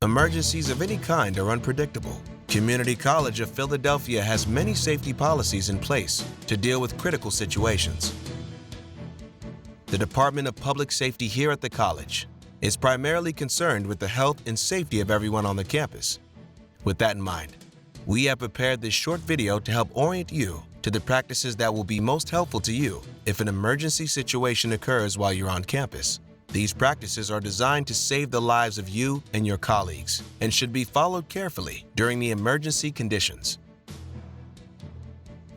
Emergencies of any kind are unpredictable. Community College of Philadelphia has many safety policies in place to deal with critical situations. The Department of Public Safety here at the college is primarily concerned with the health and safety of everyone on the campus. With that in mind, we have prepared this short video to help orient you to the practices that will be most helpful to you if an emergency situation occurs while you're on campus. These practices are designed to save the lives of you and your colleagues and should be followed carefully during the emergency conditions.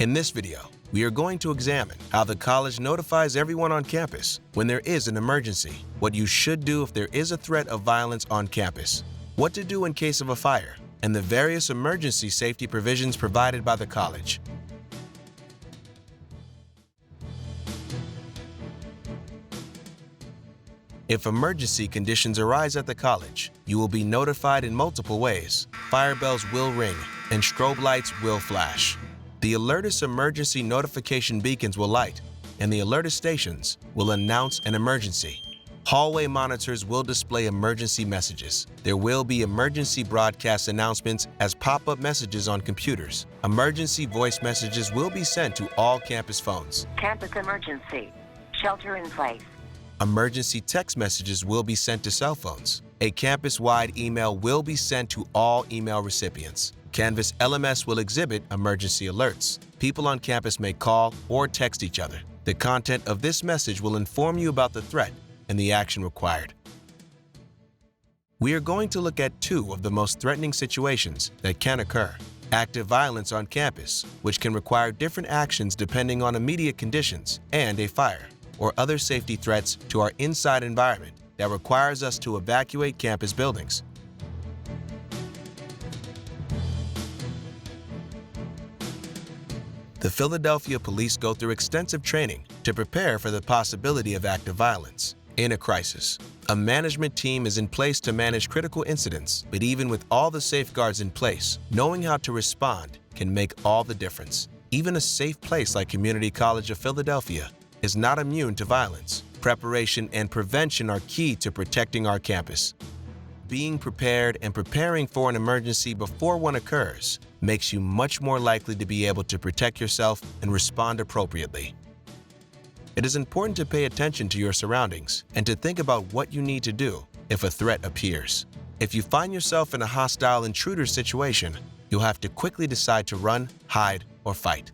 In this video, we are going to examine how the college notifies everyone on campus when there is an emergency, what you should do if there is a threat of violence on campus, what to do in case of a fire, and the various emergency safety provisions provided by the college. If emergency conditions arise at the college, you will be notified in multiple ways. Fire bells will ring and strobe lights will flash. The Alertus emergency notification beacons will light, and the Alertus stations will announce an emergency. Hallway monitors will display emergency messages. There will be emergency broadcast announcements as pop-up messages on computers. Emergency voice messages will be sent to all campus phones. Campus emergency. Shelter in place. Emergency text messages will be sent to cell phones. A campus-wide email will be sent to all email recipients. Canvas LMS will exhibit emergency alerts. People on campus may call or text each other. The content of this message will inform you about the threat and the action required. We are going to look at two of the most threatening situations that can occur. Active violence on campus, which can require different actions depending on immediate conditions, and a fire or other safety threats to our inside environment that requires us to evacuate campus buildings. The Philadelphia police go through extensive training to prepare for the possibility of active violence. In a crisis, a management team is in place to manage critical incidents, but even with all the safeguards in place, knowing how to respond can make all the difference. Even a safe place like Community College of Philadelphia is not immune to violence. Preparation and prevention are key to protecting our campus. Being prepared and preparing for an emergency before one occurs makes you much more likely to be able to protect yourself and respond appropriately. It is important to pay attention to your surroundings and to think about what you need to do if a threat appears. If you find yourself in a hostile intruder situation, you'll have to quickly decide to run, hide, or fight.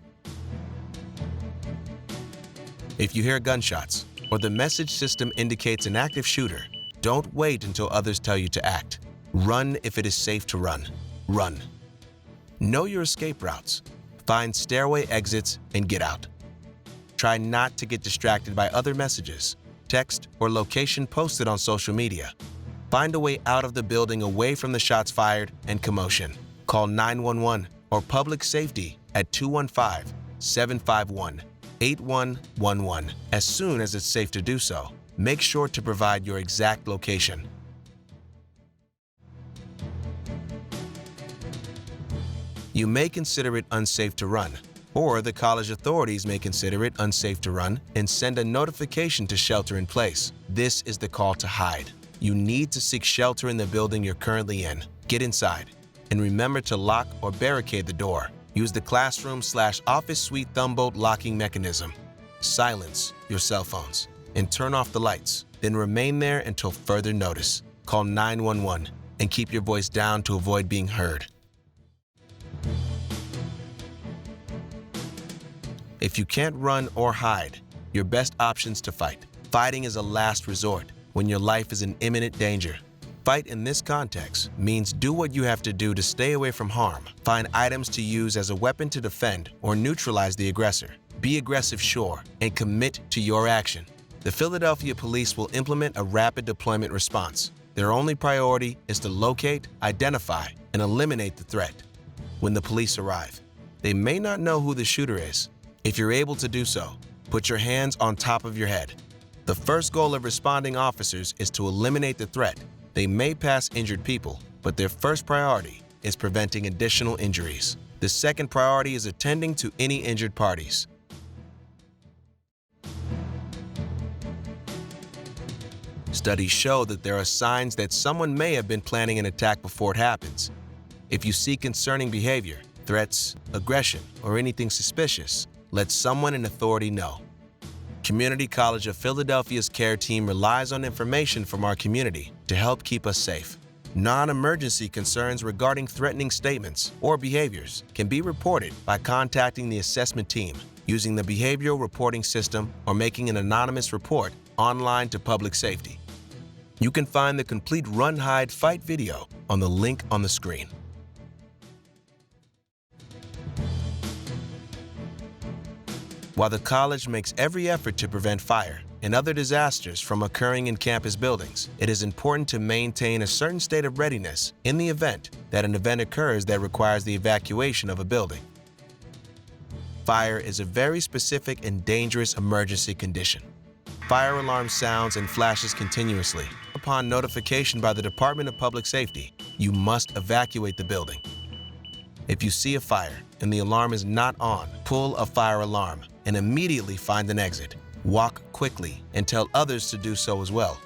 If you hear gunshots or the message system indicates an active shooter, don't wait until others tell you to act. Run if it is safe to run. Run. Know your escape routes. Find stairway exits and get out. Try not to get distracted by other messages, text, or location posted on social media. Find a way out of the building away from the shots fired and commotion. Call 911 or public safety at 215-751-8111 as soon as it's safe to do so. Make sure to provide your exact location. You may consider it unsafe to run, or the college authorities may consider it unsafe to run and send a notification to shelter in place. This is the call to hide. You need to seek shelter in the building you're currently in. Get inside, and remember to lock or barricade the door. Use the classroom/office suite thumbbolt locking mechanism. Silence your cell phones and turn off the lights. Then remain there until further notice. Call 911 and keep your voice down to avoid being heard. If you can't run or hide, your best option's to fight. Fighting is a last resort when your life is in imminent danger. Fight in this context means do what you have to do to stay away from harm. Find items to use as a weapon to defend or neutralize the aggressor. Be aggressive, sure, and commit to your action. The Philadelphia police will implement a rapid deployment response. Their only priority is to locate, identify, and eliminate the threat. When the police arrive, they may not know who the shooter is. If you're able to do so, put your hands on top of your head. The first goal of responding officers is to eliminate the threat. They may pass injured people, but their first priority is preventing additional injuries. The second priority is attending to any injured parties. Studies show that there are signs that someone may have been planning an attack before it happens. If you see concerning behavior, threats, aggression, or anything suspicious, let someone in authority know. Community College of Philadelphia's care team relies on information from our community to help keep us safe. Non-emergency concerns regarding threatening statements or behaviors can be reported by contacting the assessment team using the behavioral reporting system or making an anonymous report online to public safety. You can find the complete Run, Hide, Fight video on the link on the screen. While the college makes every effort to prevent fire and other disasters from occurring in campus buildings, it is important to maintain a certain state of readiness in the event that an event occurs that requires the evacuation of a building. Fire is a very specific and dangerous emergency condition. Fire alarm sounds and flashes continuously. Upon notification by the Department of Public Safety, you must evacuate the building. If you see a fire and the alarm is not on, pull a fire alarm and immediately find an exit. Walk quickly and tell others to do so as well.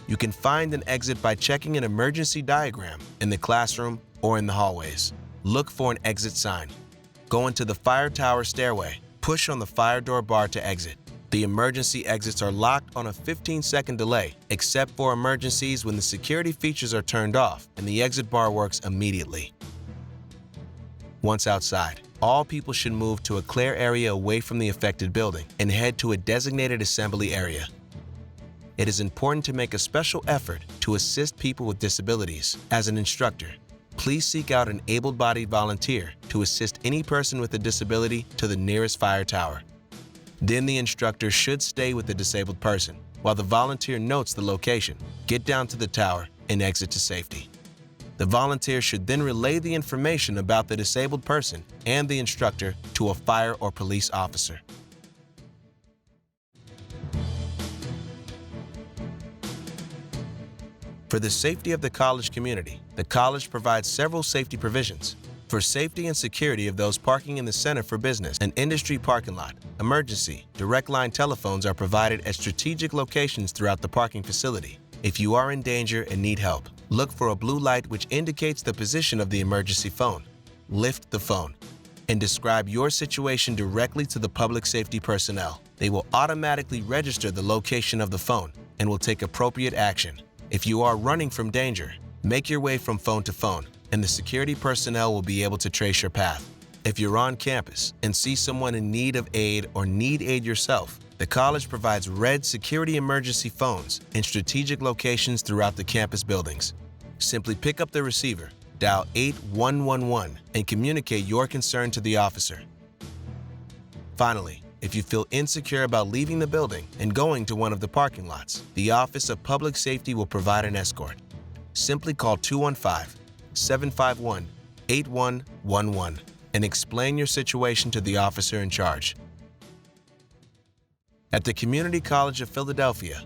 You can find an exit by checking an emergency diagram in the classroom or in the hallways. Look for an exit sign. Go into the fire tower stairway. Push on the fire door bar to exit. The emergency exits are locked on a 15-second delay, except for emergencies when the security features are turned off and the exit bar works immediately. Once outside, all people should move to a clear area away from the affected building and head to a designated assembly area. It is important to make a special effort to assist people with disabilities. As an instructor, please seek out an able-bodied volunteer to assist any person with a disability to the nearest fire tower. Then the instructor should stay with the disabled person while the volunteer notes the location, get down to the tower, and exit to safety. The volunteer should then relay the information about the disabled person and the instructor to a fire or police officer. For the safety of the college community, the college provides several safety provisions. For safety and security of those parking in the Center for Business and Industry parking lot, emergency, direct line telephones are provided at strategic locations throughout the parking facility. If you are in danger and need help, look for a blue light which indicates the position of the emergency phone. Lift the phone and describe your situation directly to the public safety personnel. They will automatically register the location of the phone and will take appropriate action. If you are running from danger, make your way from phone to phone, and the security personnel will be able to trace your path. If you're on campus and see someone in need of aid or need aid yourself, the college provides red security emergency phones in strategic locations throughout the campus buildings. Simply pick up the receiver, dial 8111, and communicate your concern to the officer. Finally, if you feel insecure about leaving the building and going to one of the parking lots, the Office of Public Safety will provide an escort. Simply call 215-751-8111 and explain your situation to the officer in charge. At the Community College of Philadelphia,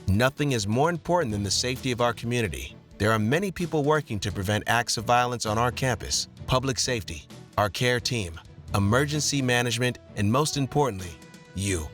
nothing is more important than the safety of our community. There are many people working to prevent acts of violence on our campus, public safety, our care team, emergency management, and most importantly, you.